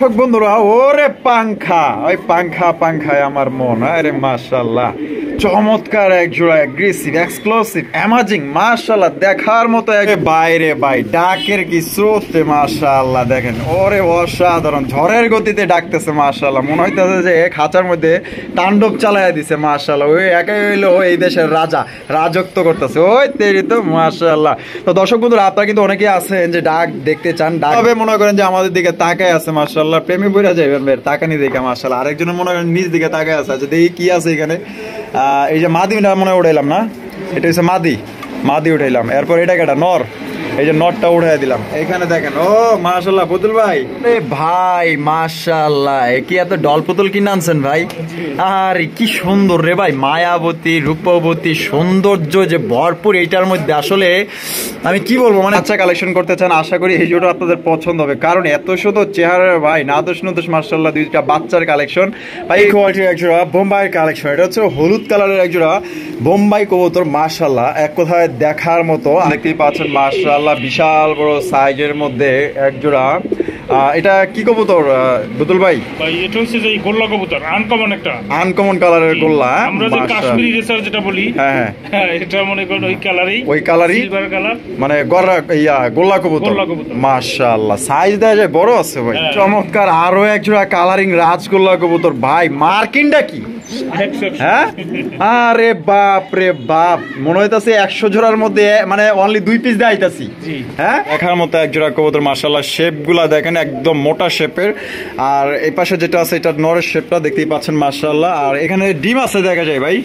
বন্ধুরা ওরে পাংখা ওই পাংখায় আমার মন আরে মাশাআল্লাহ চমৎকার এক জোড়া এগ্রেসিভ এক্সক্লুসিভ অ্যামাজিং মাশাআল্লাহ দেখার মতো এক বাইরে ভাই ডাকের কি স্রোতে মাশাআল্লাহ দেখেন ওরে অসাধারণ ঝড়ের গতিতে ডাকতেছে মাশাআল্লাহ মনে হইতেছে যে খাঁচার মধ্যে তাণ্ডব চালায়া দিছে মাশাআল্লাহ ওই একাই হইলো এই দেশের রাজা রাজত্ব করতেছে ওই তেরি তো মাশাআল্লাহ। তো দর্শক বন্ধুরা আপনারা কিন্তু অনেকেই আছেন যে ডাক দেখতে চান ডাক তবে মনে করেন যে আমাদের দিকে তাকায় আছে মাশাআল্লাহ প্রেমে বইরা যাবেন ভাই তাকানি দেখে মাশাআল্লাহ আরেকজনের মনে করেন নিজ দিকে তাকায় আছে যে দেখি কি আছে এখানে এই যে মাদিটা মনে উঠাইলাম না এটা হচ্ছে মাদি উঠাইলাম এরপর এটা কেটা নর এই যে নটটা উঠাই দিলাম এখানে দেখেন ও মাশাআল্লাহ পুতুল ভাই এ ভাই মাশাআল্লাহ কি এত ডল পুতুল কিনে আনছেন ভাই আরে কি সুন্দর রে ভাই মায়াবতী রূপবতী সৌন্দর্য যে ভরপুর এইটার মধ্যে আসলে আমি কি বলবো মানে আচ্ছা কালেকশন করতে চান আশা করি এই জোড়া আপনাদের পছন্দ হবে কারণ এত সুন্দর চেহারা ভাই নাদোষ মাশাআল্লাহ দুইটা বাচ্চার কালেকশন ভাই কোয়ালিটির এক জোড়া বোম্বাই কালেকশন এটা হচ্ছে হলুদ কালারের এক জোড়া বোম্বাই কবুতর মাশাআল্লাহ এক কথায় দেখার মতো দেখতেই পাচ্ছেন মাশাআল্লাহ বিশাল বড় সাইজের মধ্যে এক জোড়া এটা কি কবুতর বুতুল ভাই ভাই এটা হচ্ছে যে গোল্লা কবুতর আনকমন কালারের গোল্লা আমরা যে কাশ্মীরি রেসার যেটা বলি হ্যাঁ এটা মনে করেন ওই কালারই সিলভার কালার মানে গোল্লা কবুতর মাশাআল্লাহ সাইজ দেয়া যায় বড় আছে ভাই চমৎকার আরো এক জোড়া কালারিং রাজগোল্লা কবুতর ভাই মার্কিংটা কি হ্যাঁ আরে বাপ রে বাপ মনে হইতাছে 100 জোড়ার মধ্যে মানে অনলি 2 পিস দেখাইতাছি হ্যাঁ দেখার মতো এক জোড়া কবুতর মাশাআল্লাহ শেপ গুলা দেখেন একদম মোটা শেপের আর এই পাশে যেটা আছে এটা নরের শেপটা দেখতেই পাচ্ছেন মাশাআল্লাহ আর এখানে ডিম আছে দেখা যায় ভাই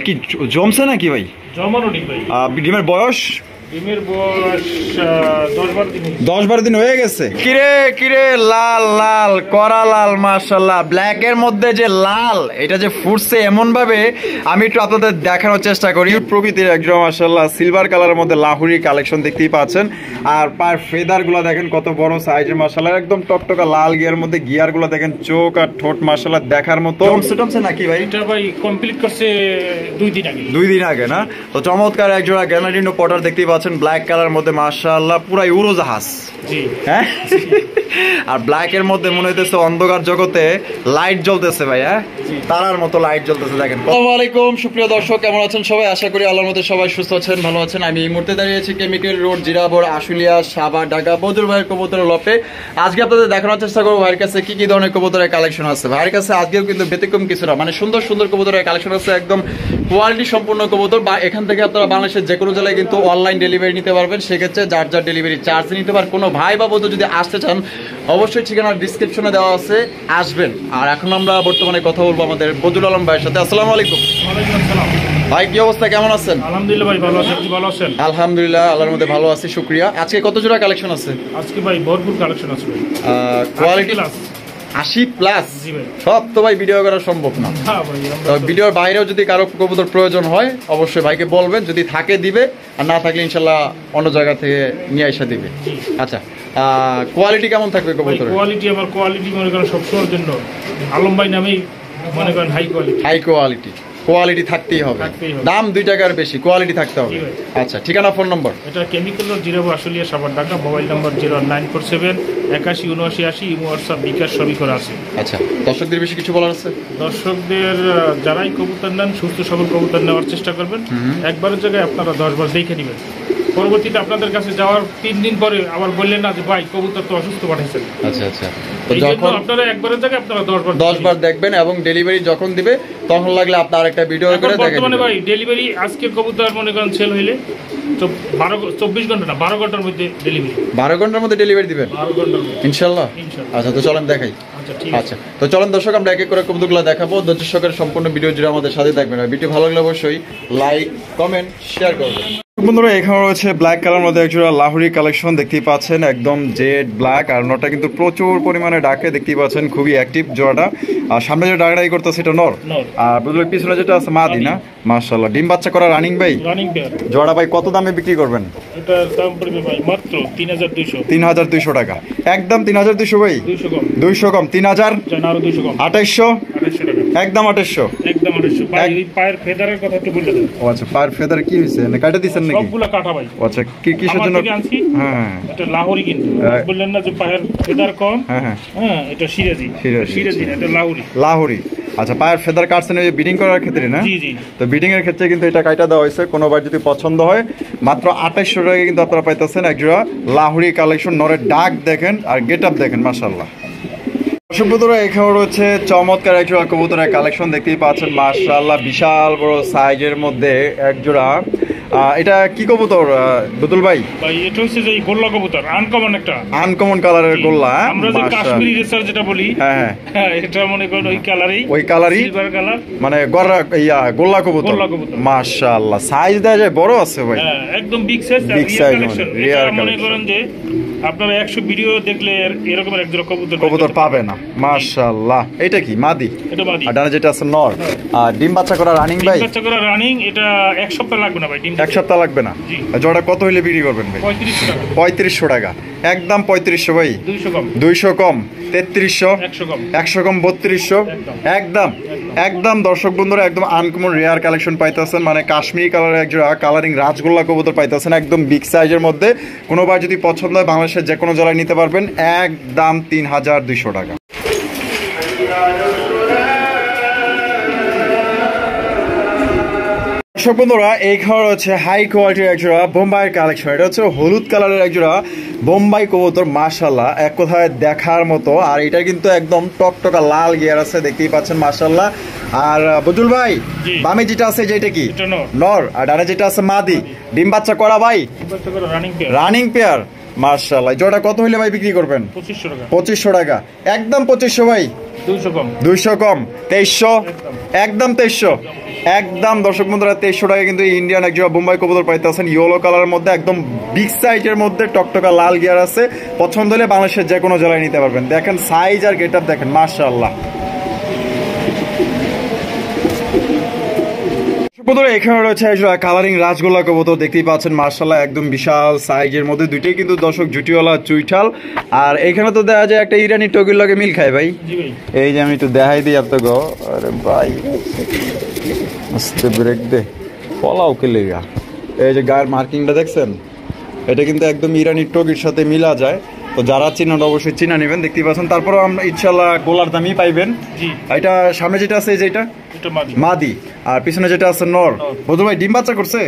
কি জমছে নাকি ভাই জমানো ডিম ভাই ডিমের বয়স ডিমের বয়স 10-12 দিন হয়ে গেছে কিরে লাল লাল করা লাল মাশাআল্লাহ ব্ল্যাক এর মধ্যে যে লাল এটা যে ফুটছে এমন ভাবে আমি একটু আপনাদের দেখানোর চেষ্টা করি প্রকৃতির একদম মাশাআল্লাহ সিলভার কালারের মধ্যে লাহুরি কালেকশন দেখতেই পাচ্ছেন আর পার ফেদার গুলো দেখেন কত বড় সাইজের মাশাআল্লাহ একদম টকটকা লাল গিয়ার মধ্যে গিয়ার গুলো দেখেন চোখ আর ঠোঁট মাশাআল্লাহ দেখার মতো টমসে নাকি ভাই এটা ভাই কমপ্লিট করছে 2 দিন আগে না তো চমৎকার এক জোড়া গ্যানাডিনো পটার দেখতেই ব্ল্যাক কালার মধ্যে মাশাআল্লাহ পুরো উড়োজাহাজ হ্যাঁ আর ব্ল্যাক এর মধ্যে মনে হইতেছে অন্ধকার জগতে লাইট জ্বলতেছে ভাই হ্যাঁ তারার মতো লাইট জ্বলতেছে দেখেন। আসসালামু আলাইকুম সুপ্রিয় দর্শক কেমন আছেন সবাই আশা করি আল্লাহর মধ্যে সবাই সুস্থ আছেন ভালো আছেন আমি এই মুহূর্তে দাঁড়িয়ে আছি কেমিক্যাল রোড জিরাবর আশুলিয়া সাভার ঢাকা বদরুল ভাইয়ের কবুতরের লপে আজকে আপনাদের দেখানোর চেষ্টা করবো ভাইয়ের কাছে কি ধরনের কবুতরের কালেকশন আছে ভাইয়ের কাছে আজকেও কিন্তু ব্যতিক্রম কিছু না মানে সুন্দর কবুতরের কালেকশন আছে একদম কোয়ালিটি সম্পূর্ণ কবুতর বা এখান থেকে আপনারা বাংলাদেশের যে কোনো জেলায় কিন্তু অনলাইন ডেলিভারি নিতে পারবেন সেক্ষেত্রে যার ডেলিভারি চার্জ নিতে পারেন কোনো ভাই বা বন্ধু যদি আসতে চান অবশ্যই ঠিকানা ডিসক্রিপশনে দেওয়া আছে আসবেন। আর এখন আমরা বর্তমানে কথা বলবো আমাদের বদরুল আলম ভাইয়ের সাথে। আসসালামু আলাইকুম। ওয়ালাইকুম আসসালাম ভাই কি অবস্থা কেমন আছেন? আলহামদুলিল্লাহ ভাই ভালো আছি আপনি ভালো আছেন? আলহামদুলিল্লাহ আল্লাহর মধ্যে ভালো আছি শুকরিয়া। আজকে কত জোড়া কালেকশন আছে? আজকে ভাই ভরপুর কালেকশন আছে ভাই কোয়ালিটি 80+ সব তো ভাই ভিডিও করা সম্ভব না তো ভিডিওর বাইরেও যদি কারো কবুতর প্রয়োজন হয় অবশ্যই ভাইকে বলবেন যদি থাকে দিবে আর না থাকলে ইনশাল্লাহ অন্য জায়গা থেকে নিয়ে এসে দিবে। আচ্ছা কোয়ালিটি কেমন থাকবে কবুতর? কোয়ালিটি মনে করেন সবসময়ের জন্য আলম ভাই নামেই মনে করেন হাই কোয়ালিটি থাকতেই হবে দাম 2 টাকার বেশি কোয়ালিটি থাকতে হবে। আচ্ছা ঠিকানা ফোন নম্বর? এটা কেমিক্যাল রোড জিরাবর Ashulia Savar Dhaka mobile number 0947 817980 imo WhatsApp bKash সবই করা আছে। আচ্ছা দর্শকদের বেশি কিছু বলার আছে? দর্শকদের যারাই কবুতর নেন সুস্থ সবল কবুতর নেওয়ার চেষ্টা করবেন একবারের জায়গায় আপনারা 10 বার দেখে নেবেন পরবর্তীতে আপনাদের কাছে যাওয়ার 3 দিন পরে আবার বললেন না যে ভাই কবুতর তো অসুস্থ পাঠাইছেন। আচ্ছা তো যখন আপনারা একবারের জায়গায় আপনারা 10 বার দেখবেন এবং ডেলিভারি যখন দিবে তখন লাগলে আপনার একটা ভিডিও করে দেখেন। বর্তমানে ভাই ডেলিভারি আজকের কবুতর মনে করেন সেল হইলে 24 ঘন্টা না 12 ঘন্টার মধ্যে ডেলিভারি 12 ঘন্টার মধ্যে ডেলিভারি দিবেন 12 ঘন্টার মধ্যে ইনশাআল্লাহ। আচ্ছা তো চলেন দেখাই। আচ্ছা তো চলেন দর্শক আমরা এক এক করে কবুতরগুলো দেখাবো ধৈর্য সহকারে সম্পূর্ণ ভিডিও জুড়ে আমাদের সাথে থাকবেন আর ভিডিও ভালো লাগলে অবশ্যই লাইক কমেন্ট শেয়ার করবেন। বন্ধুরা এখানে রয়েছে ব্ল্যাক কালার মধ্যে একজোড়া লাহুরি কালেকশন দেখতেই পাচ্ছেন একদম জেড ব্ল্যাক আর নটা কিন্তু প্রচুর পরিমাণে ডাকে দেখতেই পাচ্ছেন খুবই অ্যাক্টিভ জোড়াটা আর সামনে যে ডাকড়াই করতেছে এটা নর আর বুঝলো পিছনে যেটা আছে মাদি না মাশাআল্লাহ ডিম বাচ্চা করা রানিং ভাই জোড়া ভাই কত দামে বিক্রি করবেন? এটার দাম পড়বে ভাই মাত্র 3200 টাকা একদম 3200 ভাই 200 কম 3000 জান আরো 200 কম 2800 টাকা একদম 2800 ভাই এই পায়ের ফেদারের কথা একটু বলে দেন। ও আচ্ছা পায়ের ফেদার কি হইছে না কাটা দিবেন নাকি? সবগুলা কাটা ভাই। আচ্ছা, কি কিসের জন্য? আনছি। হ্যাঁ, এটা লাহোরি কিন্তু বললেন না যে পায়ের ফেদার কম। হ্যাঁ, এটা সিরাজি। সিরাজি না, এটা লাহোরি। লাহোরি। আচ্ছা, পায়ের ফেদার কাটছেন এই বিডিং করার ক্ষেত্রে না? জি জি। তো বিডিং এর ক্ষেত্রে কিন্তু এটা কাটা দেওয়া হয়েছে। কোনোবার যদি পছন্দ হয় মাত্র 2800 টাকা কিন্তু আপনারা পাইতেছেন এক জোড়া লাহোরি কালেকশন। নরের ডাক দেখেন আর গেট আপ দেখেন, মাশাআল্লাহ। দর্শক বন্ধুরা, এখানে রয়েছে চমৎকার এক জোড়া কবুতরের কালেকশন দেখতেই পাচ্ছেন, মাশাআল্লাহ। বিশাল বড় সাইজের মধ্যে এক জোড়া। এটা কি কবুতর বুতুল ভাই? ভাই এটা হচ্ছে যে গোল্লা কবুতর, আনকমন একটা। আনকমন কালারের গোল্লা। আমরা যে কাশ্মীরি রেসার যেটা বলি, হ্যাঁ হ্যাঁ, এটা মনে করেন ওই কালারই। ওই কালারই সিলভার কালার, মানে গোল্লা কবুতর। মাশাআল্লাহ, সাইজ দেয়া যায় বড় আছে ভাই। হ্যাঁ, একদম বিগ সাইজ। বিগ সাইজ রিয়ার মনে করেন যে আপনারা 100 ভিডিও দেখলে এরকম এক জোড়া কবুতর পাবে না। মাশাআল্লাহ। এটা কি মাদি? এটা মাদি। আর ডানে যেটা আছে নর। আর ডিম বাচ্চা করা রানিং ভাই? ডিম বাচ্চা করা রানিং। এটা এক সপ্তাহ লাগবে না ভাই। এক সপ্তাহ লাগবে না। জোড়া কত হইলে বিক্রি করবেন ভাই? 3500 টাকা। 3500 টাকা একদম। 3500 ভাই। 200 কম। 200 কম। 3300। 100 কম। 100 কম। 3200 একদম। একদম দর্শক বন্ধুরা, একদম আনকমন রেয়ার কালেকশন পাইতেছেন। মানে কাশ্মীরি কালারের এক জোড়া কালারিং রাজগোল্লা কবুতর পাইতেছেন একদম বিগ সাইজের মধ্যে। কোনোবার যদি পছন্দ হয় বাংলাদেশের যে কোনো জেলায় নিতে পারবেন একদম 3200 টাকা। দর্শক বন্ধুরা, এইখানে হচ্ছে হাই কোয়ালিটির একজোড়া বোম্বাইয়ের কালেকশন। এটা হচ্ছে হলুদ কালারের একজোড়া বোম্বাই কবুতর, মাশাআল্লাহ, এক কথায় দেখার মতো। আর এটা কিন্তু একদম টকটকা লাল গিয়ার আছে, দেখতেই পাচ্ছেন, মাশাআল্লাহ। আর বজুল ভাই, বামে যেটা আছে যেটা কি? নর। আর ডানে যেটা আছে মাদি। ডিম বাচ্চা করা ভাই? Running pair. মাশাআল্লাহ। জোড়া কত হইলে ভাই বিক্রি করবেন? 2500 টাকা। 2500 টাকা একদম। 2500 ভাই। 200 কম। 200 কম। 2300 একদম। 2300 একদম। দর্শক বন্ধুরা, 2300 টাকা কিন্তু ইন্ডিয়ান এক জোড়া বোম্বাই কবুতর পাইতেছেন ইয়েলো কালারের মধ্যে, একদম বিগ সাইজের মধ্যে, টকটকা লাল গিয়ার আছে। পছন্দ হলে বাংলাদেশের যে কোনো জেলায় নিতে পারবেন। দেখেন সাইজ আর গেট আপ দেখেন, মাশাআল্লাহ। এখানে রয়েছে কালারিং রাজগোল্লা কবুতর, দেখতেই পাচ্ছেন, মাশাআল্লাহ, একদম বিশাল সাইজের মধ্যে। দুইটাই কিন্তু দর্শক জুটিওয়ালা চুইঠাল। আর এখানে তো দেখা যায় একটা ইরানি টগির লগে মিল খায় ভাই। এই যে আমি একটু দেখাই দিই আপনাকে। আরে ভাই, আস্তে ব্রেক দে, পলাও কে লেগা। এই যে গায়ের মার্কিংটা দেখছেন, এটা কিন্তু একদম ইরানি টগির সাথে মিলা যায়। তো যারা চিনেন অবশ্যই চিনা নেবেন, দেখতেই পাচ্ছেন। তারপরেও আমরা ইনশাল্লাহ গোলার দামই পাইবেন। এটা সামনে যেটা আছে যেটা মাদি, আর পিছনে যেটা আছে নর। বধু ভাই ডিম বাচ্চা করছে?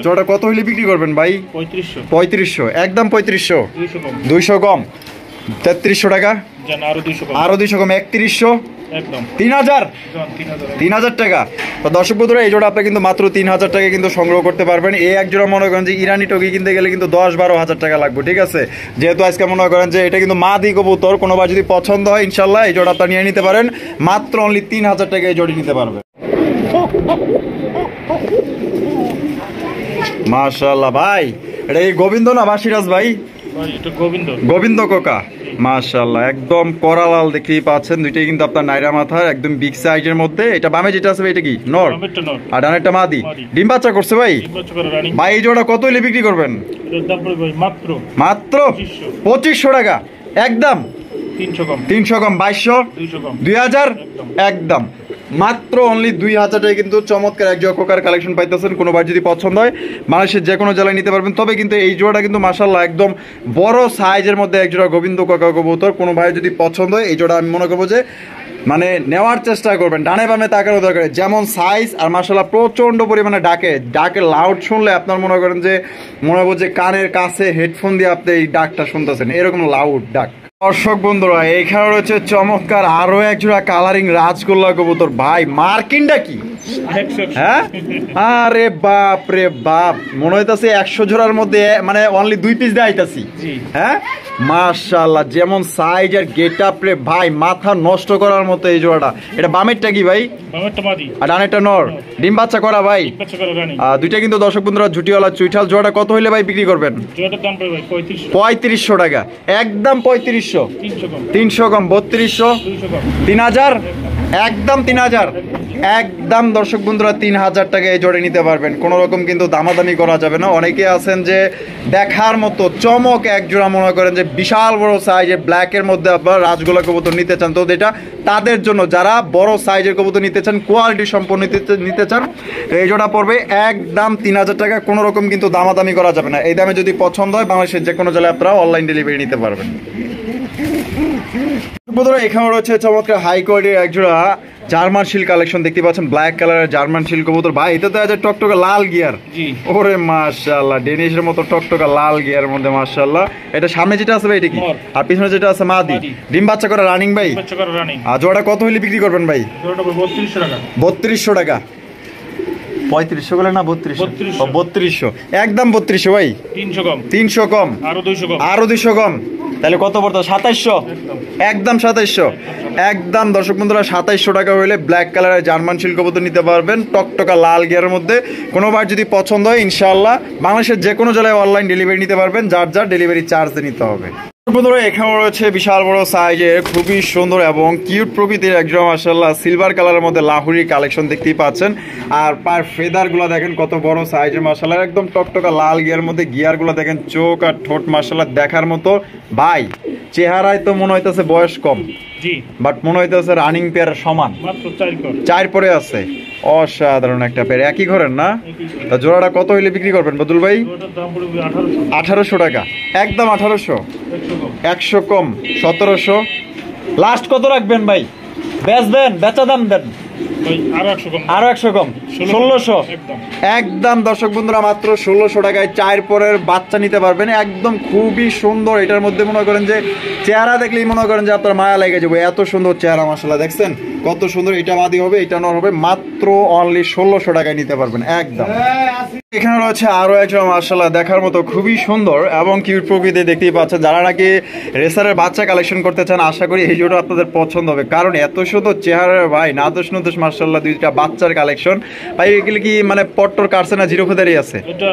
জোড়া কত হইলে বিক্রি করবেন ভাই? 3500 একদম। 3500 200 কম। 3300 টাকা আরো 200 কম। 3100 3000 টাকা। তো দর্শক বন্ধুরা, এই জোড়া আপনি কিন্তু মাত্র 3000 টাকা কিন্তু সংগ্রহ করতে পারবেন। এই এক জোড়া মনে করেন যে ইরানি টগি কিনতে গেলে কিন্তু 10-12 হাজার টাকা লাগবে, ঠিক আছে? যেহেতু আজকে মনে করেন যে এটা কিন্তু মাদি কবুতর, কোনোবার যদি পছন্দ হয় ইনশাল্লাহ এই জোড়া নিয়ে নিতে পারেন। মাত্র অনলি 3000 টাকা এই জোড়ি নিতে পারবেন। মাশাআল্লাহ ভাই, এটা এই গোবিন্দ না বাসিরাজ ভাই? গোবিন্দ কোকা। মাশাআল্লাহ, একদম কড়া লাল, দেখতেই পাচ্ছেন। দুইটাই কিন্তু আপনার নাইরা মাথার, একদম বিগ সাইজের মধ্যে। এটা বামে যেটা আছে এটা কি নর? আর ডানেরটা মাদি। ডিম বাচ্চা করছে ভাই? ভাই এই জোড়া কত হইলে বিক্রি করবেন? মাত্র 2500 টাকা একদম। 300 কম। 2200 2000 একদম। মাত্র অনলি 2000 টাকায় কিন্তু চমৎকার এক জোড়া কোকার কালেকশন পাইতেছেন। কোনোবার যদি পছন্দ হয় বাংলাদেশের যে কোনো জেলায় নিতে পারবেন। তবে কিন্তু এই জোড়াটা কিন্তু মাশাআল্লাহ একদম বড় সাইজের মধ্যে এক জোড়া গোবিন্দ কোকা কবুতর। কোনো ভাই যদি পছন্দ হয় এই জোড়া আমি মনে করবো যে মানে নেওয়ার চেষ্টা করবেন। ডানে বামে তাকানো দরকার, যেমন সাইজ আর মাশাআল্লাহ প্রচন্ড পরিমাণে ডাকে লাউড শুনলে আপনার মনে করেন যে মনে হবে যে কানের কাছে হেডফোন দিয়ে আপনি এই ডাকটা শুনতেছেন, এরকম লাউড ডাক। দর্শক বন্ধুরা, এইখানে রয়েছে চমৎকার আরো এক জোড়া কালারিং রাজগোল্লা কবুতর। ভাই মার্কিনটা কি? হ্যাঁ, আরে বাপ রে বাপ, মনে হইতাছে 100 জোড়ার মধ্যে মানে অনলি 2 পিস দিয়ে আইতাছি। হ্যাঁ, মাশাআল্লাহ, যেমন সাইজ আর গেট আপ রে ভাই, মাথা নষ্ট করার মতো এই জোড়াটা। এটা বামেরটা কি ভাই? আর ডানেরটা নর। ডিম বাচ্চা করা ভাই? দুইটা কিন্তু দর্শক বন্ধুরা জুটিওয়ালা চুইঠাল। জোড়াটা কত হইলে ভাই বিক্রি করবেন? 3500 টাকা একদম। 3500 300 কম। 3200 3000 একদম। 3000 একদম দর্শক বন্ধুরা 3000 টাকা এই জোড়ে নিতে পারবেন, কোনো রকম কিন্তু দামাদামি করা যাবে না। অনেকে আছেন যে দেখার মতো চমক এক জোড়া মনে করেন যে বিশাল বড় সাইজের ব্ল্যাকের মধ্যে আপনারা রাজগোলা কবুতর নিতে চান, তো এটা তাদের জন্য যারা বড় সাইজের কবুতর নিতে চান, কোয়ালিটি সম্পন্ন নিতে চান, এই জোড়া পড়বে একদম 3000 টাকা, কোনো রকম কিন্তু দামাদামি করা যাবে না। এই দামে যদি পছন্দ হয় বাংলাদেশের যে কোনো জেলায় আপনারা অনলাইন ডেলিভারি নিতে পারবেন। এখানে রয়েছে চমৎকার হাই কোয়ালিটির একজোড়া জার্মান শিল কালেকশন দেখতে পাচ্ছেন, ব্ল্যাক কালারের জার্মান শিল কবুতর। ভাই এটা তো আছে টকটকা লাল গিয়ার, ওরে মাশাআল্লাহ, ডেনিশের মতো টকটকা লাল গিয়ার মধ্যে মাশাআল্লাহ। এটা সামনে যেটা আছে ভাই এটা কি, আর পিছনে যেটা আছে মাদি, ডিম বাচ্চা করে রানিং ভাই। আর জোড়া কত হইলে বিক্রি করবেন ভাই? 3200 টাকা। 3200 টাকা, 3500 বলে না 3200, একদম 3200 ভাই, 300 কম, আরো 200 কম, তাহলে কত পড়তো? 2700, একদম 2700, একদম দর্শক বন্ধুরা 2700 টাকা হইলে ব্ল্যাক কালারের জার্মান শিল কবুতর নিতে পারবেন টকটকা লাল গিয়ারের মধ্যে। কোনোবার যদি পছন্দ হয় ইনশাআল্লাহ বাংলাদেশের যে কোনো জেলায় অনলাইন ডেলিভারি নিতে পারবেন, যার যার ডেলিভারি চার্জ নিতে হবে। বন্ধুরা এখানে রয়েছে বিশাল বড় সাইজের খুবই সুন্দর এবং কিউট প্রকৃতির একদম মাশাআল্লাহ সিলভার কালারের মধ্যে লাহুরি কালেকশন দেখতেই পাচ্ছেন। আর পার ফেদার গুলা দেখেন কত বড় সাইজের মাশাআল্লাহ, একদম টকটকা লাল গিয়ার মধ্যে গিয়ার গুলা দেখেন, চোখ আর ঠোঁট মাশাআল্লাহ দেখার মতো। ভাই চেহারায় তো মনে হইতেছে বয়স কম, বাট মনে হইতেছে রানিং পেয়ার সমান, মাত্র 4 পরে আছে। অসাধারণ একটা পেয়ার, একই ঘরের না? তা জোড়াটা কত হইলে বিক্রি করবেন বদুল ভাই? 1800 টাকা, একদম 1800, 100 কম, 1700। লাস্ট কত রাখবেন ভাই? বেচবেন, বেচা দাম দেন আরো 100 কম, 1600, একদম দর্শক বন্ধুরা মাত্র 1600 টাকায় 4 পরের বাচ্চা নিতে পারবেন, একদম খুবই সুন্দর। এটার মধ্যে মনে করেন যে চেহারা দেখলেই মনে করেন যে আপনার মায়া লেগে যাবে, এত সুন্দর চেহারা মাশাআল্লাহ, দেখছেন কত সুন্দর। এটা মাদি হবে, এটা নর হবে, মাত্র অনলি 1600 টাকায় নিতে পারবেন একদম। এখানে রয়েছে আরো একটা মাশাআল্লাহ দেখার মতো খুবই সুন্দর এবং কিউট প্রকৃতি দেখতেই পাচ্ছেন। যারা নাকি রেসারের বাচ্চা কালেকশন করতে চান আশা করি এই জোড়া আপনাদের পছন্দ হবে, কারণ এত সুন্দর চেহারার ভাই, নাদোষ নদোষ মাশাআল্লাহ দুইটা বাচ্চার কালেকশন। ভাই এগুলো কি মানে পট্টর কাটছে না জিরো ফেদারই আছে? এটা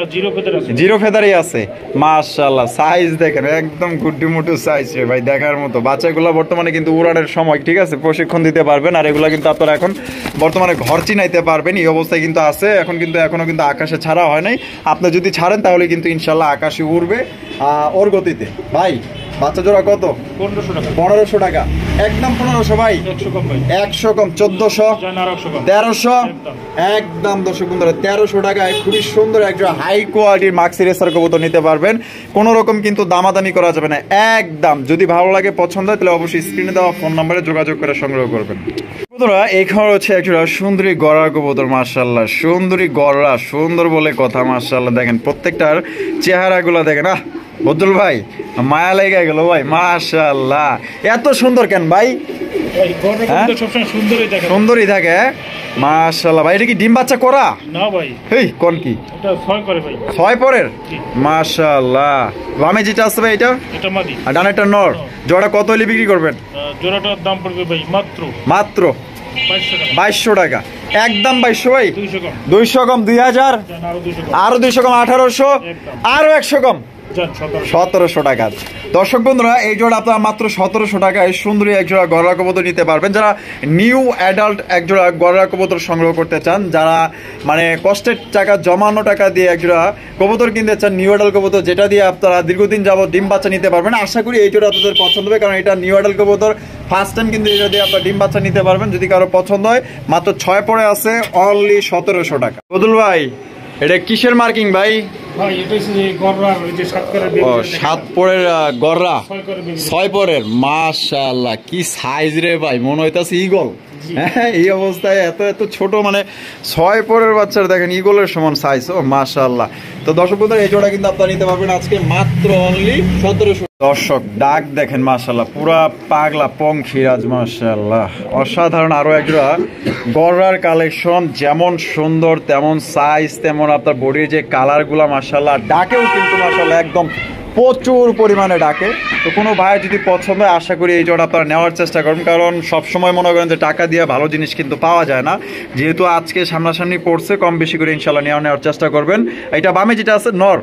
জিরো ফেদারই আছে মাশাআল্লাহ। সাইজ দেখেন একদম গুড্ডু মুটু সাইজ রে ভাই, দেখার মতো। বাচ্চাগুলো বর্তমানে কিন্তু উড়ানের সময়, ঠিক আছে, প্রশিক্ষণ দিতে পারবেন। আর এগুলো কিন্তু আপনারা এখন বর্তমানে ঘর চিনাইতে পারবেন, এই অবস্থায় কিন্তু আছে এখন, কিন্তু এখনো কিন্তু আকাশে ছাড়া হয় নাই। আপনি যদি ছাড়েন তাহলে কিন্তু ইনশাল্লাহ আকাশে উড়বে ওর গতিতে। ভাই বাচ্চা জোড়া কত? 1500 টাকা, একদম 1500 ভাই, 100 কম, 1400, 1300, একদম দর্শক বন্ধুরা 1300 টাকায় খুবই সুন্দর একটা হাই কোয়ালিটির মাক্সি রেসার কবুতর নিতে পারবেন, কোনো রকম কিন্তু দামাদামি করা যাবে না একদম। যদি ভালো লাগে পছন্দ হয় তাহলে অবশ্যই স্ক্রিনে দেওয়া ফোন নম্বরে যোগাযোগ করে সংগ্রহ করবেন। বন্ধুরা এখানে হচ্ছে একটা সুন্দরী গড়ার কবুতর মাশাআল্লাহ, সুন্দরী গড়া, সুন্দর বলে কথা মাশাআল্লাহ। দেখেন প্রত্যেকটার চেহারাগুলো দেখেন, বদুল ভাই মায়া লেগে গেল ভাই মাশাআল্লাহ। এত সুন্দর কেন ভাই? সুন্দরই থাকে মাশাআল্লাহ। ভাই এটা কি ডিম বাচ্চা করা? না ভাই, এই কোন কি? এটা 6 করে ভাই, 6 পরের মাশাআল্লাহ। বামে যেটা আছে ভাই এটা মাদি, আর ডানেরটা নর। জোড়া কত হলে বিক্রি করবেন? জোড়াটার দাম পড়বে ভাই মাত্র 2200 টাকা, একদম 2200 ভাই, 200 কম, 2000, আরো 200 কম, 1800, আরো 100 কম, 1700 টাকা। দর্শক বন্ধুরা এই জোড়া আপনারা মাত্র 1700 টাকায় সুন্দরী এক জোড়া গড়া কবুতর নিতে পারবেন। যারা নিউ অ্যাডাল্ট এক জোড়া গড়া কবুতর সংগ্রহ করতে চান, যারা মানে কষ্টের টাকা জমানো টাকা দিয়ে এক জোড়া কবুতর কিনতে চান, নিউ অ্যাডাল্ট কবুতর যেটা দিয়ে আপনারা দীর্ঘদিন যাবত ডিম বাচ্চা নিতে পারবেন, আশা করি এই জোড়া আপনাদের পছন্দ হবে, কারণ এটা নিউ অ্যাডাল্ট কবুতর, ফার্স্ট টাইম কিন্তু এটা দিয়ে আপনারা ডিম বাচ্চা নিতে পারবেন। যদি কারো পছন্দ হয় মাত্র 6 পরে আছে অনলি 1700 টাকা। বদুল ভাই এটা কিসের মার্কিং ভাই? সাত পরের গররা, 6 পরের মাশাআল্লাহ। কি সাইজ রে ভাই, মনে হইতাছে ইগল। হ্যাঁ এই অবস্থায় এত এত ছোট, মানে 6 পরের বাচ্চার দেখেন ইগলের সমান সাইজ। ও মাশাআল্লাহ। তো দর্শক বন্ধুরা এই জোড়া কিন্তু আপনারা নিতে পারবেন আজকে মাত্র অনলি 1700। দর্শক ডাক দেখেন মাশাআল্লাহ, পুরা পাগলা পঙ্খিরাজ মাশাআল্লাহ, অসাধারণ। আরো এক জোড়া গড়ার কালেকশন, যেমন সুন্দর তেমন সাইজ, তেমন আপনার বডির যে কালারগুলা মাশাআল্লাহ, ডাকেও কিন্তু মাশাআল্লাহ একদম প্রচুর পরিমাণে ডাকে। তো কোনো ভাই যদি পছন্দ হয় আশা করি এই জোড়া আপনারা নেওয়ার চেষ্টা করুন, কারণ সবসময় মনে করেন যে টাকা দিয়ে ভালো জিনিস কিন্তু পাওয়া যায় না। যেহেতু আজকে সামনাসামনি পড়ছে, কম বেশি করে ইনশাল্লাহ নেওয়ার চেষ্টা করবেন। এটা বামে যেটা আছে নর,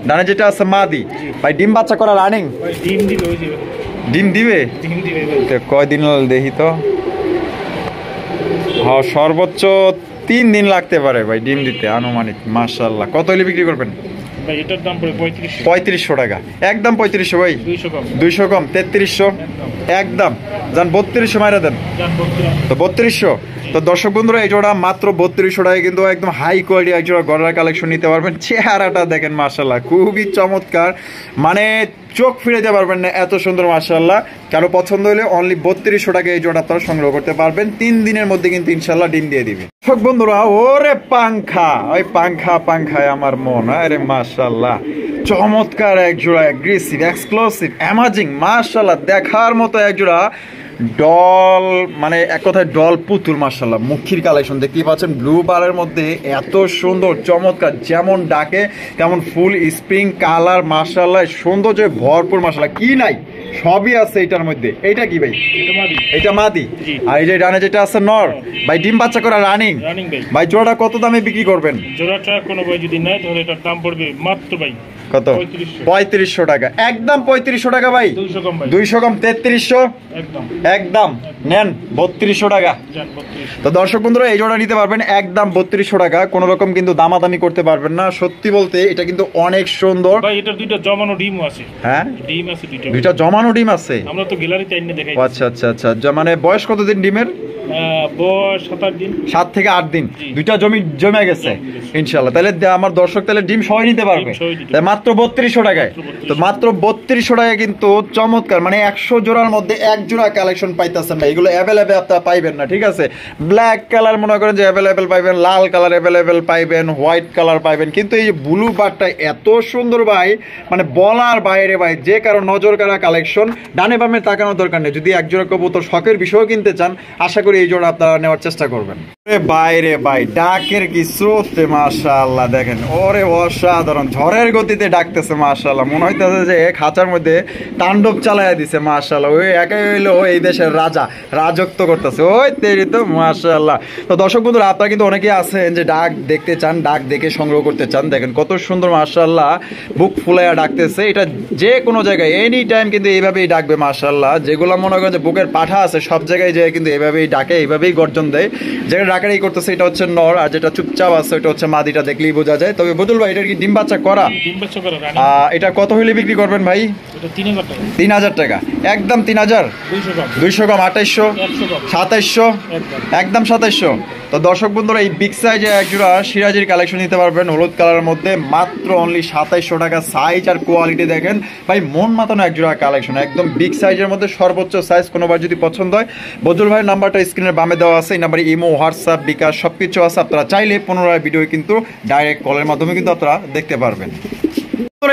ডানে যেটা আছে মাদি। ভাই ডিম বাচ্চা করা রানিং? ডিম দিবে? কয়দিন দেখি তো, হ্যাঁ সর্বোচ্চ 3 দিন লাগতে পারে ভাই ডিম দিতে আনুমানিক। মাশাআল্লাহ, কত হলে বিক্রি করবেন? ভাই এটার দাম পড়ে 3500 টাকা। একদম 3500 ভাই। 200 কম 3300 একদম। জান 3200 মাইরা দেন তো 3200। তো দর্শক বন্ধুরা এই জোড়া মাত্র 3200 টাকায় কিন্তু একদম হাই কোয়ালিটি এক জোড়া গড়ার কালেকশন নিতে পারবেন। চেহারাটা দেখেন মাশাআল্লাহ খুবই চমৎকার, মানে চোখ ফিরে যেতে পারবেন না এত সুন্দর মাশাআল্লাহ। কারো পছন্দ হলে অনলি 3200 টাকায় এই জোড়া আপনারা সংগ্রহ করতে পারবেন। 3 দিনের মধ্যে কিন্তু ইনশাআল্লাহ ডিম দিয়ে দিবে। দর্শক বন্ধুরা ওরে পাংখা, ওই পাংখায় আমার মন। আরে মাশাআল্লাহ চমৎকার এক জোড়া অ্যাগ্রেসিভ এক্সক্লুসিভ অ্যামাজিং মাশাআল্লাহ দেখার মতো এক জোড়া ডল, মানে এক কথায় ডল পুতুল মাশাআল্লাহ। মুখির কালেকশন দেখতেই পাচ্ছেন ব্লু বারের মধ্যে এত সুন্দর চমৎকার, যেমন ডাকে তেমন ফুল স্প্রিং কালার মাশাআল্লাহ, সৌন্দর্য ভরপুর মাশাআল্লাহ। কি নাই সবই আছে এটার মধ্যে। এইটা কি ভাই? এটা মাদি। আর এই যে ডানে যেটা আছে নর ভাই, ডিম বাচ্চা করা রানিং ভাই। জোড়াটা কত দামে বিক্রি করবেন? জোড়াটা কোনো ভাই যদি নেয় তাহলে এটার দাম পড়বে মাত্র ভাই কত? 3500 টাকা। একদম 3500 টাকা ভাই। 200 কম 3300 একদম নেন 3200 টাকা। তো দর্শক বন্ধুরা এই জোড়া নিতে পারবেন একদম 3200 টাকা। কোনো রকম কিন্তু দামাদামি করতে পারবেন না। সত্যি বলতে এটা কিন্তু অনেক সুন্দর ভাই। এটা দুইটা জমানো ডিম আছে। হ্যাঁ ডিম আছে দুইটা জমানো ডিম আছে। আমরা তো গ্যালারিতে এনে দেখাই। আচ্ছা আচ্ছা আচ্ছা, মানে বয়স কতদিন ডিমের? বয়স 7-8 দিন। 7 থেকে 8 দিন। দুইটা জমে গেছে ইনশাআল্লাহ। তাহলে আমার দর্শক তাহলে ডিম সহ নিতে পারবে মাত্র 3200 টাকায়। তো মাত্র 3200 টাকায় কিন্তু চমৎকার, মানে 100 জোড়ার মধ্যে এক জোড়া কালেকশন পাইতেছেন না। এগুলো অ্যাভেলেবেল আপনারা পাইবেন না, ঠিক আছে? ব্ল্যাক কালার মনে করেন যে অ্যাভেলেবেল পাইবেন, লাল কালার অ্যাভেলেবেল পাইবেন, হোয়াইট কালার পাইবেন, কিন্তু এই ব্লু বারটা এত সুন্দর ভাই, মানে বলার বাইরে ভাই। যে কারো নজর কাড়া কালেকশন, ডানে বামে তাকানোর দরকার নেই। যদি এক জোড়া কবুতর শখের বিষয়ও কিনতে চান, আশা করি এই জোড়া আপনারা নেওয়ার চেষ্টা করবেন। বাইরে ভাই ডাকের কি স্রোতে মাশাআল্লাহ দেখেন, ওরে অসাধারণ ঝড়ের গতিতে ডাকতেছে মাশাআল্লাহ। মনে হইতেছে যে খাঁচার মধ্যে তাণ্ডব চালাইয়া দিছে মাশাআল্লাহ। ওই একাই হইলো এই দেশের রাজা, রাজত্ব করতেছে ওই তেরি তো মাশাআল্লাহ। তো দর্শক বন্ধুরা আপনারা কিন্তু অনেকেই আছেন যে ডাক দেখতে চান, ডাক দেখে সংগ্রহ করতে চান। দেখেন কত সুন্দর মাশাআল্লাহ বুক ফুলাইয়া ডাকতেছে। এটা যে কোনো জায়গায় এনি টাইম কিন্তু এইভাবেই ডাকবে মাশাআল্লাহ। যেগুলো মনে করেন যে বুকের পাঠা আছে সব জায়গায় যায় কিন্তু এইভাবেই ডাকে, এইভাবেই গর্জন দেয়। যেটা ডাকারি করতেছে এটা হচ্ছে নর, আর যেটা চুপচাপ আছে এটা হচ্ছে মাদিটা, দেখলেই বোঝা যায়। তবে বদুল ভাই এটা কি ডিম বাচ্চা করা? এটা কত হইলে বিক্রি করবেন ভাই? 3000 টাকা। একদম 3000। 200 কম 2800 2700 একদম 2700। তো দর্শক বন্ধুরা এই বিগ সাইজে এক জোড়া সিরাজির কালেকশন নিতে পারবেন হলুদ কালারের মধ্যে মাত্র অনলি 2700 টাকা। সাইজ আর কোয়ালিটি দেখেন ভাই, মন মাতানো এক জোড়া কালেকশন, একদম বিগ সাইজের মধ্যে সর্বোচ্চ সাইজ। কোনোবার যদি পছন্দ হয় বদুল ভাইয়ের নাম্বারটা স্ক্রিনের বামে দেওয়া আছে, এই নাম্বারে ইমো হোয়াটসঅ্যাপ বিকাশ সবকিছু আছে। আপনারা চাইলে পুনরায় ভিডিও কিন্তু ডাইরেক্ট কলের মাধ্যমে কিন্তু আপনারা দেখতে পারবেন।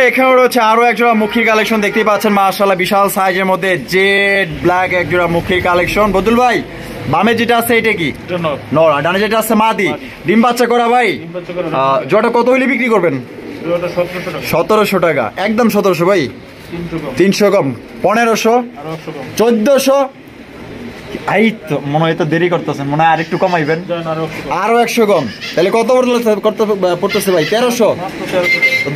এখানে রয়েছে আরো এক জোড়া মুখির কালেকশন দেখতেই পাচ্ছেন মাশাআল্লাহ, বিশাল সাইজের মধ্যে জেড ব্ল্যাক এক জোড়া মুখির কালেকশন। বদুল ভাই বামে যেটা আছে এটা কি নর, আর ডানে যেটা আছে মাদি, ডিম বাচ্চা করা ভাই। জোড়াটা কত হইলে বিক্রি করবেন? 1700 টাকা। একদম 1700 ভাই। 300 কম 1500 1400। এই তো মনে হয় তো দেরি করতেছেন, মনে হয় আরেকটু কমাইবেন, আরো 100 কম। তাহলে কত পড়তেছে ভাই? 1300।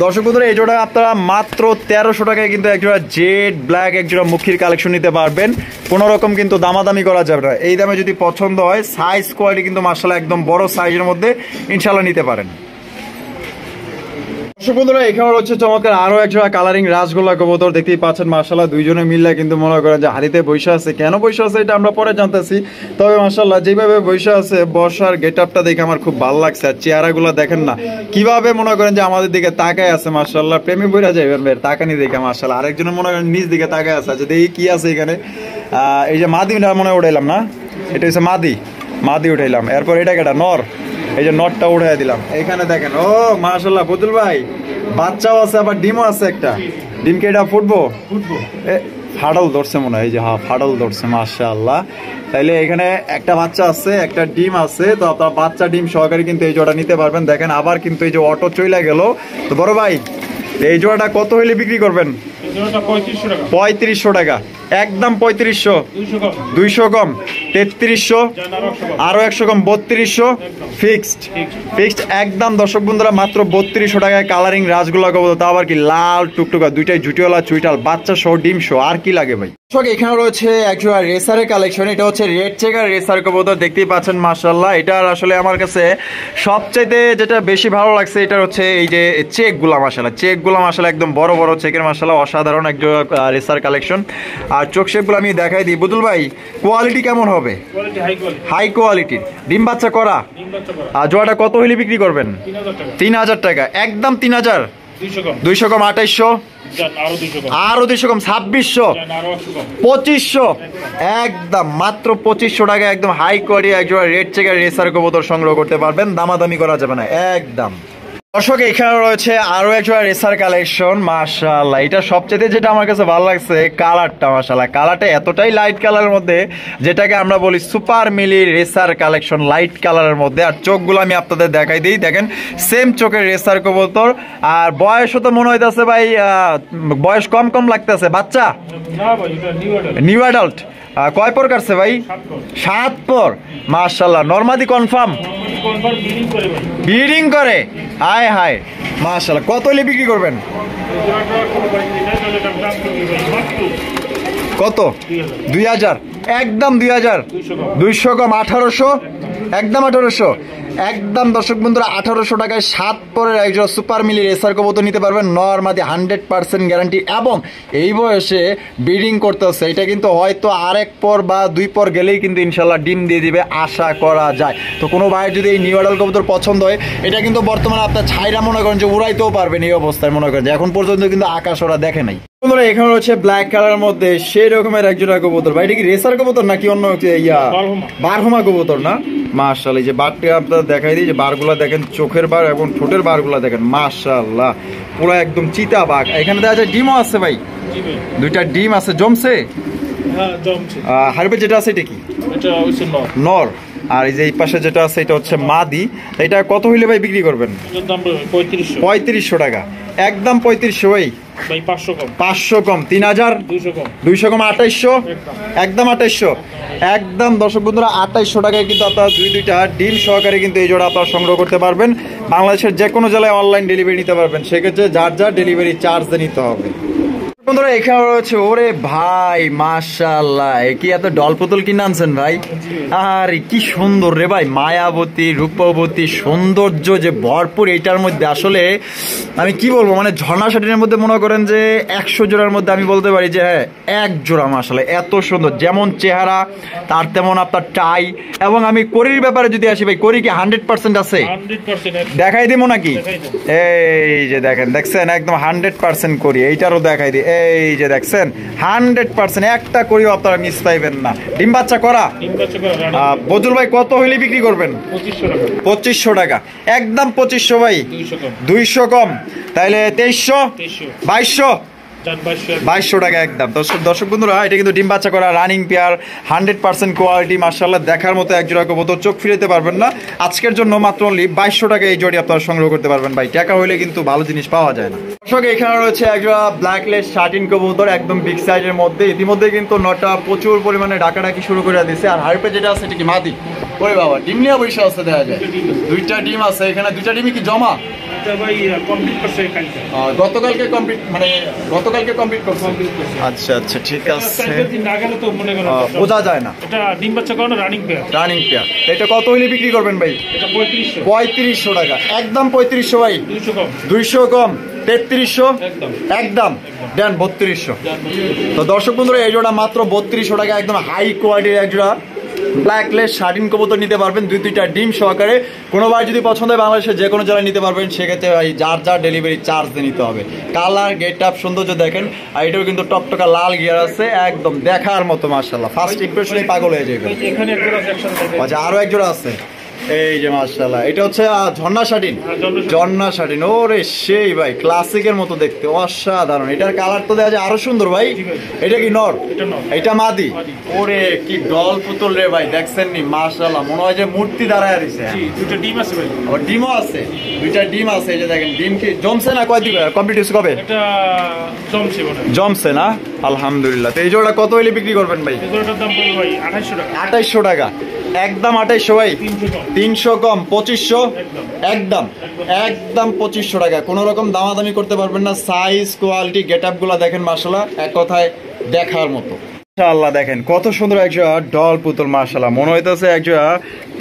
দর্শক বন্ধুরা এই জোড়া আপনারা মাত্র 1300 টাকায় কিন্তু এক জোড়া জেড ব্ল্যাক এক জোড়া মুখির কালেকশন নিতে পারবেন। কোনো রকম কিন্তু দামাদামি করা যাবে না। এই দামে যদি পছন্দ হয়, সাইজ কোয়ালিটি কিন্তু মাশাআল্লাহ একদম বড় সাইজের মধ্যে ইনশাআল্লাহ নিতে পারেন। দর্শক বন্ধুরা এখানে হচ্ছে চমৎকার আরো এক জোড়া কালারিং রাসগোল্লা কবুতর দেখতেই পাচ্ছেন মাশাআল্লাহ। দুইজনে মিললে কিন্তু মনে করেন যে হাড়িতে বসে আছে। কেন বসে আছে এটা আমরা পরে জানতেছি। তবে মাশাআল্লাহ যেভাবে বসে আছে, বসার গেট আপটা দেখে আমার খুব ভালো লাগছে। আর চেহারাগুলো দেখেন না কিভাবে মনে করেন যে আমাদের দিকে তাকায় আছে মাশাআল্লাহ। প্রেমে বইরা যাবেন ভাই তাকানি দেখে মাশাআল্লাহ। আরেকজনের মনে করেন নিজ দিকে তাকায় আছে। আচ্ছা দেখি কি আছে এখানে। এই যে মাদিটা মনে হয় উঠাইলাম না, এটা হচ্ছে মাদি উঠাইলাম। এরপর এটা কেটা নর, এই যে নটটা উঠাই দিলাম। এখানে দেখেন ও মাশাআল্লাহ বদুল ভাই বাচ্চাও আছে আবার ডিমও আছে একটা। ডিমকে এটা ফুটবো ফাডল ধরছে মনে হয়, এই যে হ্যাঁ ফাডল ধরছে মাশাআল্লাহ। তাইলে এখানে একটা বাচ্চা আছে, একটা ডিম আছে। তো আপনার বাচ্চা ডিম সহকারে কিন্তু এই জোড়া নিতে পারবেন। দেখেন আবার কিন্তু এই যে অটো চইলা গেল। তো বড় ভাই এই জোড়াটা কত হইলে বিক্রি করবেন? 3500 টাকা। একদম 3500। 200 কম 3300, আরো 100 কম 3200 ফিক্সড একদম। দর্শক বন্ধুরা মাত্র 3200 টাকায় কালারিং রাসগোল্লা কবুতর, তা আবার কি লাল টুকটুকা, দুইটাই জুটিওয়ালা চুইটাল, বাচ্চা সহ ডিম সহ, আর কি লাগে ভাই? এখানে রয়েছে একজোড়া রেসারের কালেকশন। এটা হচ্ছে রেড চেকার রেসার কবুতর, দেখতেই পাচ্ছেন মাশাআল্লাহ। এটার আসলে আমার কাছে সবচাইতে যেটা বেশি ভালো লাগছে এটা হচ্ছে এই যে চেকগুলা মাশাআল্লাহ, চেকগুলা মাশাআল্লাহ একদম বড় বড় চেকের মাশাআল্লাহ, অসাধারণ একজোড়া রেসার কালেকশন। আর চোখ শেপগুলো আমি দেখাই দিই। বুদুল ভাই কোয়ালিটি কেমন হবে? হাই কোয়ালিটির, ডিম বাচ্চা করা। আর জোড়াটা কত হইলে বিক্রি করবেন? 3000 টাকা, একদম 3000। 200 কম 2800, আরো 200 কম 2600, 2500, একদম মাত্র 2500 টাকা একদম হাই কোয়ালিটি একজোড়া রেড চেকার রেসার কবুতর সংগ্রহ করতে পারবেন, দামাদামি করা যাবে না একদম। দর্শক এখানে রয়েছে আরো একজোড়া রেসার কালেকশন মাশাআল্লাহ। এটা সবচেয়ে যেটা আমার কাছে ভালো লাগছে কালারটা মাশাআল্লাহ, কালারটা এতটাই লাইট কালারের মধ্যে, যেটাকে আমরা বলি সুপার মিলি রেসার কালেকশন, লাইট কালারের মধ্যে। আর চোখগুলো আমি আপনাদের দেখাই দিই, দেখেন সেম চোখের রেসার কবুতর। আর বয়সও তো মনে হইতেছে ভাই বয়স কম কম লাগতেছে, বাচ্চা নিউ অ্যাডাল্ট। কয় পর কাটছে ভাই? 7 পর মাশাআল্লাহ। নরমাদি কনফার্ম ব্রিডিং করে, হায় হায় মাশাআল্লাহ। কত হলে বিক্রি করবেন? কত? 2000, একদম 2000। 200 কম 1800, একদম 1800, একদম। দর্শক বন্ধুরা 1800 টাকায় 7 পরের একজন সুপার মিলি রেসার কবুতর নিতে পারবেন, নরমাদি 100% গ্যারান্টি। এবং এই বয়সে ব্রিডিং করতেছে, এটা কিন্তু হয়তো আরেক পর বা 2 পর গেলেই কিন্তু ইনশাল্লাহ ডিম দিয়ে দিবে আশা করা যায়। তো কোনো ভাইয়ের যদি এই নিউ অ্যাডাল্ট কবুতর পছন্দ হয়, এটা কিন্তু বর্তমানে আপনার ছাইরা মনে করেন যে উড়াইতেও পারবেন এই অবস্থায়, মনে করেন যে এখন পর্যন্ত কিন্তু আকাশ ওরা দেখে নাই। বন্ধুরা এখানে রয়েছে ব্ল্যাক কালারের মধ্যে সেই রকমের একজোড়া কবুতর। ভাই এটা কি রেসার কবুতর নাকি অন্য বারহুমা কবুতর? না মাশাআল্লাহ, এই যে বারটা আপনাদের দেখাই দিই, যে বারগুলা দেখেন, চোখের বার এবং ঠোঁটের বারগুলা দেখেন মাশাআল্লাহ, পুরো একদম চিতা বাঘ। এখানে দেখা যায় ডিমও আছে ভাই, 2টা ডিম আছে, জমছে। হারবে যেটা আছে এটা কি? নর। আর এই যে এই পাশে যেটা আছে এটা হচ্ছে মাদি। এটা কত হইলে ভাই বিক্রি করবেন? 3500 টাকা, একদম 3500 ভাই। 500 কম 3000, 200 কম 2800, একদম 2800, একদম। দর্শক বন্ধুরা 2800 টাকায় কিন্তু আপনারা দুইটা ডিম সহকারে কিন্তু এই জোড়া আপনারা সংগ্রহ করতে পারবেন। বাংলাদেশের যে কোনো জেলায় অনলাইন ডেলিভারি নিতে পারবেন, সেক্ষেত্রে যার যার ডেলিভারি চার্জ নিতে হবে। বন্ধুরা এখানে রয়েছে, ওরে ভাই মাশাআল্লাহ, কি এত ডল পুতুল কিনে আনছেন ভাই? আর কি সুন্দর রে ভাই, মায়াবতী রূপবতী সৌন্দর্য যে ভরপুর এইটার মধ্যে। আসলে আমি কি বলবো, মানে ঝর্ণা শাটিনের মধ্যে মনে করেন যে 100 জোড়ার মধ্যে আমি বলতে পারি যে হ্যাঁ 1 জোড়া মাশাআল্লাহ, এত সুন্দর। যেমন চেহারা তার তেমন আপনার টাই। এবং আমি করির ব্যাপারে যদি আসি ভাই, করি কি 100% আছে? দেখাই দিব নাকি? এই যে দেখেন, দেখছেন একদম 100% করি। এইটারও দেখাই দিই, এই যে দেখছেন 100%, একটা করিও আপনারা মিস পাইবেন না। ডিম বাচ্চা করা। বজুল ভাই কত হইলে বিক্রি করবেন? 2500 টাকা, একদম 2500 ভাই। 200 কম, তাইলে 2300, 2200, 2200 টাকা একদম। দর্শক বন্ধুরা এটা কিন্তু ডিম বাচ্চা করা রানিং পেয়ার, 100% কোয়ালিটি মাশাআল্লাহ, দেখার মতো এক জোড়া কবুতর, চোখ ফিরাতে পারবেন না। আজকের জন্য মাত্র অনলি 2200 টাকা এই জোড়ি আপনারা সংগ্রহ করতে পারবেন ভাই, টাকা হইলে কিন্তু ভালো জিনিস পাওয়া যায় না। দর্শক এখানে রয়েছে এক জোড়া ব্ল্যাকলেস শার্টিন কবুতর, একদম বিগ সাইজের মধ্যে। ইতিমধ্যে কিন্তু নটা প্রচুর পরিমাণে ডাকাডাকি শুরু করে দিয়েছে। আর হারপে যেটা আছে এটা কি মাদি? ওরে বাবা, ডিম নিয়ে বসে আছে, দেখা যায় 2টা ডিম আছে এখানে। 2টা ডিমই কি জমা? গতকালকে কমপ্লিট, মানে গতকালকে কমপ্লিট করছে। আচ্ছা আচ্ছা ঠিক আছে, বোঝা যায় না। এটা ডিম বাচ্চা করানো রানিং পেয়ার। Running pair. এটা কত হইলে বিক্রি করবেন ভাই? এটা 3500 টাকা, একদম 3500 ভাই। 200 কম 3300, একদম দেন 3200। তো দর্শক বন্ধুরা এই জোড়া মাত্র 3200 টাকা, একদম হাই কোয়ালিটির এক জোড়া ব্ল্যাকলেস শার্টিন কবুতর নিতে পারবেন 2-2টা ডিম সহকারে। কোনো ভাই যদি পছন্দ হয় বাংলাদেশের যে কোনো জেলায় নিতে পারবেন, সেক্ষেত্রে ভাই যার যার ডেলিভারি চার্জ দিয়ে নিতে হবে। কালার গেট আপ সৌন্দর্য দেখেন, আর এটাও কিন্তু টকটকা লাল গিয়ার আছে, একদম দেখার মতো মাশাআল্লাহ, ফার্স্ট ইমপ্রেশনেই পাগল হয়ে যাবে। আচ্ছা আরো এক জোড়া আছে, এই যে মাশাআল্লাহ, এটা হচ্ছে ঝর্ণা শাটিন। ঝর্ণা শাটিন, ওরে সেই ভাই ক্লাসিকের মতো দেখতে, অসাধারণ। এটার কালার তো দেখা যায় আরো সুন্দর ভাই। এটা কি নর? এটা মাদি। ওরে কি ডল পুতুল রে ভাই, দেখছেন নি মাশাআল্লাহ, মনে হয় যে মূর্তি দাঁড়ায় রইছে। 2টা ডিম আছে ভাই। আর ডিমও আছে, 2টা ডিম আছে। এই যে দেখেন, ডিম কি জমছে না? কয় দিন কমপ্লিট হইছে কবে? এটা জমছে বলে। জমছে না, আলহামদুলিল্লাহ। তো এই জোড়া কত হইলে বিক্রি করবেন ভাই? এই জোড়াটার দাম পড়বে ভাই 2800 টাকা। 2800 টাকা, একদম 2800 ভাই। 300 কম 2500, একদম একদম 2500 টাকা। কোনো রকম দামাদামি করতে পারবেন না। সাইজ কোয়ালিটি গেট আপ গুলা দেখেন মাশাআল্লাহ, এক কথায় দেখার মতো। মাশাআল্লাহ দেখেন কত সুন্দর একটা ডল পুতুল, মাশাআল্লাহ মনে হইতেছে একটা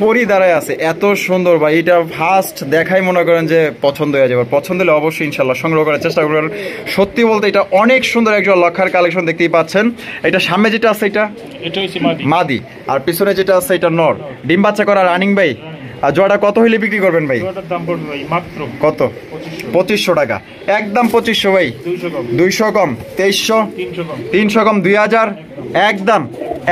পরি দাঁড়ায় আছে, এত সুন্দর ভাই। এটা ফার্স্ট দেখাই মনে করেন যে পছন্দ হয়ে যাবে, পছন্দ হলে অবশ্যই ইনশাআল্লাহ সংগ্রহ করার চেষ্টা করবেন। সত্যি বলতে এটা অনেক সুন্দর একটা লক্ষার কালেকশন দেখতেই পাচ্ছেন। এটা সামনে যেটা আছে এটা হচ্ছে মাদি, আর পিছনে যেটা আছে এটা নর, ডিম বাচ্চা করা রানিং ভাই। আর জোড়াটা কত হইলে বিক্রি করবেন ভাই? কত? 2500 টাকা, একদম 2500 ভাই। 200 কম, 2300, 300 কম, 2000, একদম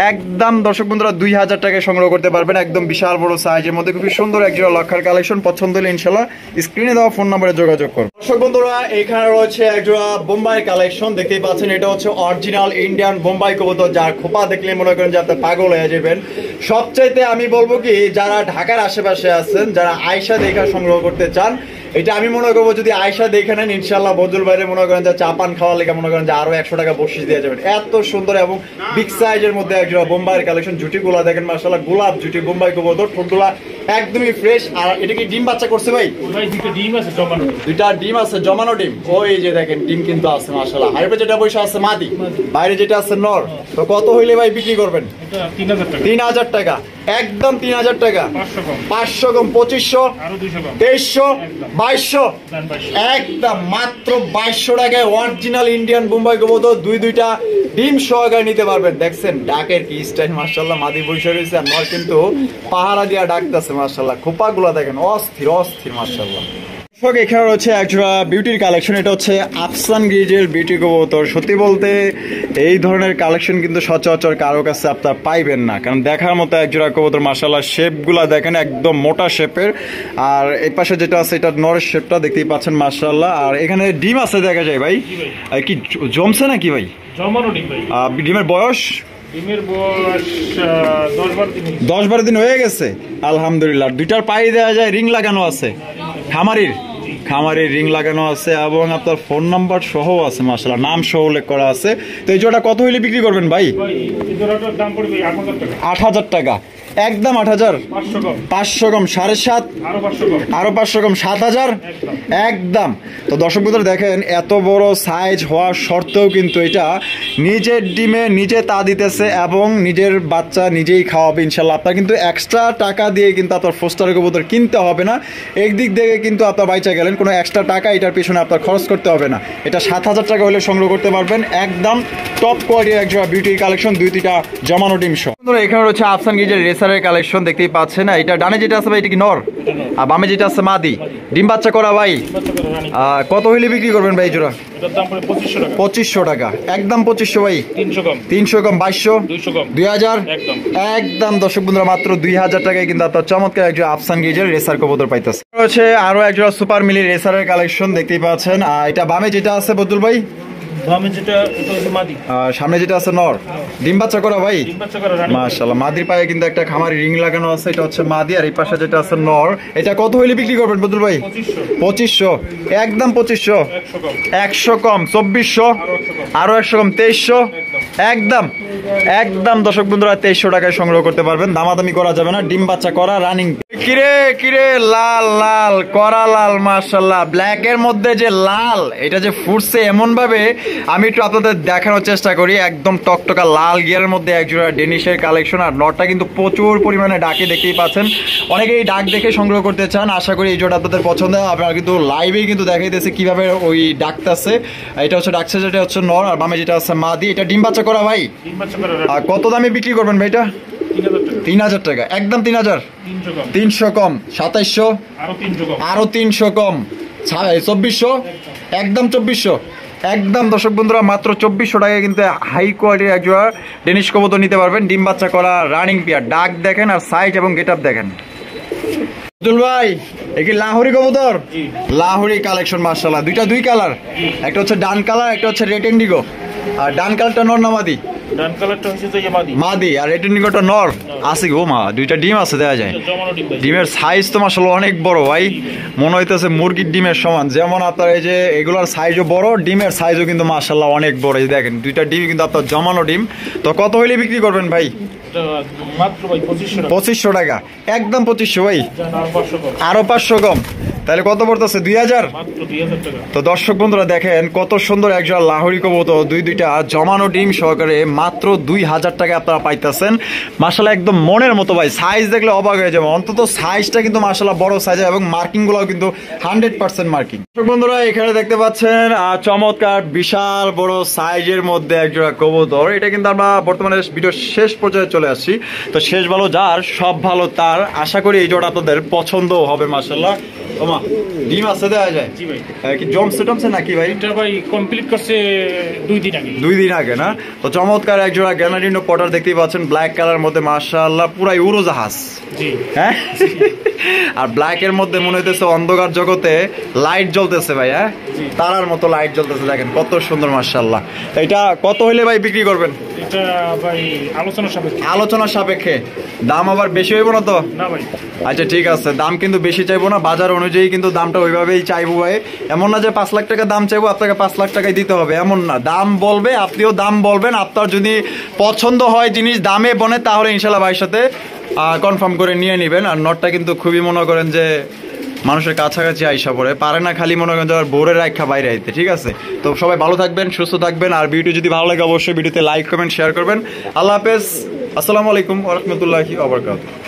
একদম দর্শক বন্ধুরা 2000 টাকায় সংগ্রহ করতে পারবেন। একদম বিশাল বড় সাইজের মধ্যে খুবই সুন্দর একজোড়া লক্ষার কালেকশন। পছন্দ হলে ইনশাল্লাহ স্ক্রিনে দেওয়া ফোন নম্বরে যোগাযোগ করুন। দর্শক বন্ধুরা এখানে রয়েছে একজোড়া বোম্বাই কালেকশন, দেখতেই পাচ্ছেন এটা হচ্ছে অরিজিনাল ইন্ডিয়ান বোম্বাই কবুতর, যার খোপা দেখলে মনে করেন যে আপনি পাগল হয়ে যাবেন। সবচাইতে আমি বলবো কি, যারা ঢাকার আশেপাশে আছেন, যারা আয়সা দেখা সংগ্রহ করতে চান, এটা আমি মনে করবো যদি আয়সা দেখে নেন ইনশাল্লাহ বদুল বাইরে মনে করেন যে চা পান খাওয়ার লেগে মনে করেন যে আরো 100 টাকা বসিয়ে দিয়ে যাবেন। এত সুন্দর এবং বিগ সাইজের মধ্যে একজোড়া বোম্বাইয়ের কালেকশন। জুটিগুলা দেখেন মাশাআল্লাহ, গোলাপ জুটি বোম্বাই কবুতর, ঠোঁটগুলা একদমই ফ্রেশ। আর এটা কি ডিম বাচ্চা করছে ভাই? দুইটা ডিম আছে, জমানো ডিম। ওই যে দেখেন ডিম কিন্তু আছে মাশাআল্লাহ। হাইপে যেটা বসে আছে মাদি, বাইরে যেটা আছে নর। তো কত হইলে ভাই বিক্রি করবেন? 3000 টাকা, একদম 3000 টাকা, 500 কম, 2500, 2300, 2200, একদম মাত্র 2200 টাকায় অরিজিনাল ইন্ডিয়ান বোম্বাই কবুতর দুইটা ডিম সহকারে নিতে পারবেন। দেখছেন ডাকের কি স্টাইল মাশাআল্লাহ, মাদি বসে রয়েছে আর নর কিন্তু পাহারা দিয়া ডাকতেছে মাশাআল্লাহ। খোপাগুলো দেখেন অস্থির অস্থির মাশাআল্লাহ। এখানে রয়েছে একজোড়া বিউটির কালেকশন, এটা হচ্ছে আফসান গ্রিজের বিউটি কবুতর। সত্যি বলতে এই ধরনের কালেকশন কিন্তু সচরাচর কারো কাছে আপনার পাইবেন না, কারণ দেখার মতো একজোড়া কবুতর মাশাআল্লাহ। শেপগুলা দেখেন একদম মোটা শেপের, আর এই পাশে যেটা আছে এটা নরের শেপটা দেখতেই পাচ্ছেন মাশাআল্লাহ। আর এখানে ডিম আছে দেখা যায় ভাই, কি জমছে নাকি ভাই? ডিমের বয়স? ডিমের বয়স 10-12 দিন হয়ে গেছে আলহামদুলিল্লাহ। দুইটার পায়ে দেওয়া যায়, রিং লাগানো আছে, খামারির রিং লাগানো আছে এবং আপনার ফোন নাম্বার সহ আছে মাশাআল্লাহ, নাম সহ উল্লেখ করা আছে। তো এই জোড়াটা কত হইলে বিক্রি করবেন ভাই? 8000 টাকা, একদম 8000, 500 কম, 7.5, আরো 500 কম, 7000, একদম। তো দর্শক বন্ধুরা দেখেন এত বড় সাইজ হওয়া সত্ত্বেও কিন্তু এটা নিজের ডিমে নিজে তা দিতেছে এবং নিজের বাচ্চা নিজেই খাওয়াবে ইনশাল্লাহ। আপনার কিন্তু এক্সট্রা টাকা দিয়ে কিন্তু আপনার ফোস্টার কবুতর কিনতে হবে না, একদিক থেকে কিন্তু আপনার বাইচা গেলেন, কোনো এক্সট্রা টাকা এটার পিছনে আপনার খরচ করতে হবে না। এটা 7000 টাকা হলে সংগ্রহ করতে পারবেন, একদম টপ কোয়ালিটির একজোড়া বিউটি কালেকশন, দুইটা জমানো ডিম সহ। এখানে রয়েছে আফসান গিজের রেসারের কালেকশন, দেখতেই পাচ্ছেন। এটা ডানে যেটা আছে ভাই এটা কি নর, আর বামে যেটা আছে মাদি, ডিম বাচ্চা করা ভাই। কত হইলে বিক্রি করবেন ভাই জোড়া? 2500 টাকা, একদম 2500 ভাই। 300 কম, 2200, 2000, একদম দর্শক বন্ধুরা মাত্র 2000 টাকায় কিন্তু আপনার চমৎকার একজন আফসান গিজের রেসার কবুতর পাইতেছে। রয়েছে আরো একজোড়া সুপার মিলি রেসারের কালেকশন, দেখতেই পাচ্ছেন। এটা বামে যেটা আছে বদুল ভাই, সামনে যেটা আছে নর, ডিম বাচ্চা করা ভাই মাশাআল্লাহ। মাদির পায়ে কিন্তু একটা খামারি রিং লাগানো আছে, এটা হচ্ছে মাদি। আর এই পাশে যেটা আছে নর, এটা কত হইলে বিক্রি করবেন বদুল ভাই? 2500, একদম 2500, 100 কম, 2400, আরো 100 কম, 2300, একদম একদম দর্শক বন্ধুরা 2300 টাকায় সংগ্রহ করতে পারবেন, দামাদামি করা যাবে না। ডিম বাচ্চা করা রানিং। কিরে লাল লাল করা লাল মাশাআল্লাহ, ব্ল্যাক এর মধ্যে যে লাল, এটা যে ফুটছে এমন ভাবে আমি একটু আপনাদের দেখানোর চেষ্টা করি। একদম টকটকা লাল গিয়ারের মধ্যে একজোড়া ডেনিশের কালেকশন। আর নটটা কিন্তু প্রচুর পরিমাণে ডাকে, দেখতেই পাচ্ছেন। অনেকেই ডাক দেখে সংগ্রহ করতে চান, আশা করি এই জোড়া আপনাদের পছন্দ হবে। আপনারা কিন্তু লাইভেই কিন্তু দেখাইতেছে কিভাবে ওই ডাকতেছে। এটা হচ্ছে ডাকছে, যেটা হচ্ছে নর, আর বামে যেটা আছে মাদি। এটা ডিম বাচ্চা করা ভাই। আর কত দামে বিক্রি করবেন ভাই এটা? 3000 টাকা, একদম 3000, 300 কম, 2700, আরো 300 কম, 2400, একদম 2400, একদম দর্শক বন্ধুরা মাত্র 2400 টাকায় কিন্তু হাই কোয়ালিটির একজোড়া ডেনিশ কবুতর নিতে পারবেন, ডিম বাচ্চা করা রানিং পেয়ার। ডাক দেখেন আর সাইজ এবং গেটআপ দেখেন। আব্দুল ভাই এই কি লাহোরি কবুতর? লাহোরি কালেকশন মাশাআল্লাহ, দুই কালার, একটা হচ্ছে ডান কালার, একটা হচ্ছে রেড ইন্ডিগো। আর ডান কালারটা নর না মাদি? ডান কালারটা হচ্ছে যে মাদি, আর রেড ইন্ডিগোটা নর। আছে গো মা, দুইটা ডিম আছে দেখা যায়। ডিমের সাইজ তো মাশাআল্লাহ অনেক বড় ভাই, মনে হইতেছে মুরগির ডিমের সমান। যেমন আপনার এই যে এগুলার সাইজও বড়, ডিমের সাইজও কিন্তু মাশাআল্লাহ অনেক বড়। এই দেখেন দুইটা ডিম কিন্তু আপনার জমানো ডিম। তো কত হইলে বিক্রি করবেন ভাই? মাত্র ভাই 2500 টাকা, একদম 2500 ভাই, আরো 500 কম, তাহলে কত পড়তেছে? 2000। তো দর্শক বন্ধুরা দেখেন কত সুন্দর একজোড়া লাহোরি কবুতর, দুইটা জমানো ডিম সহকারে মাত্র 2000 টাকা আপনারা পাইতেছেন। মাশাআল্লাহ একদম মনের মতো ভাই, সাইজ দেখলে অবাক হয়ে যাবে। অন্তত সাইজটা কিন্তু মাশাআল্লাহ বড় সাইজ এবং মার্কিং গুলো কিন্তু 100% মার্কিং। দর্শক বন্ধুরা এখানে দেখতে পাচ্ছেন চমৎকার বিশাল বড় সাইজের মধ্যে একজোড়া কবুতর। এটা কিন্তু আমরা বর্তমানে ভিডিও শেষ পর্যায়ে চলে আসছি। তো শেষ ভালো যার সব ভালো তার, আশা করি এই জোড়া আপনাদের পছন্দ হবে মাশাআল্লাহ। ওমা ডিম আছে দেওয়া যায়? জি ভাই। কি জমছে টমছে নাকি ভাই? এটা ভাই কমপ্লিট করছে 2 দিন আগে। 2 দিন আগে না? তো চমৎকার এক জোড়া গ্যানাডিনো পটার দেখতেই পাচ্ছেন, ব্ল্যাক কালার মধ্যে মাশাআল্লাহ পুরাই উড়োজাহাজ। জি হ্যাঁ। আর ব্ল্যাক এর মধ্যে মনে হইতেছে অন্ধকার জগতে লাইট জ্বলতেছে ভাই। হ্যাঁ তারার মতো লাইট জ্বলতেছে, দেখেন কত সুন্দর মাশাআল্লাহ। এটা কত হইলে ভাই বিক্রি করবেন? এটা ভাই আলোচনার সাপেক্ষে। আলোচনার সাপেক্ষে? দাম আবার বেশি হইব না তো? না ভাই। আচ্ছা ঠিক আছে, দাম কিন্তু বেশি চাইবো না, বাজার অনুযায়ী কিন্তু দামটা ওইভাবেই চাইবো ভাই। এমন না যে 5 লাখ টাকা দাম চাইবো আপনাকে 5 লাখ টাকাই দিতে হবে, এমন না। দাম বলবে, আপনিও দাম বলবেন। আপনার যদি পছন্দ হয় জিনিস দামে বনে, তাহলে ইনশাল্লাহ ভাইয়ের সাথে কনফার্ম করে নিয়ে নেবেন। আর নটটা কিন্তু খুবই মনে করেন যে মানুষের কাছাকাছি আইসা পড়ে, পারে না খালি মনে করেন যে বোরের রাখা বাইরে আইতে। ঠিক আছে, তো সবাই ভালো থাকবেন, সুস্থ থাকবেন। আর ভিডিও যদি ভালো লাগে অবশ্যই ভিডিওতে লাইক কমেন্ট শেয়ার করবেন। আল্লাহ হাফেজ, আসসালামু আলাইকুম ওয়া রাহমাতুল্লাহি ওয়া বারাকাতুহু।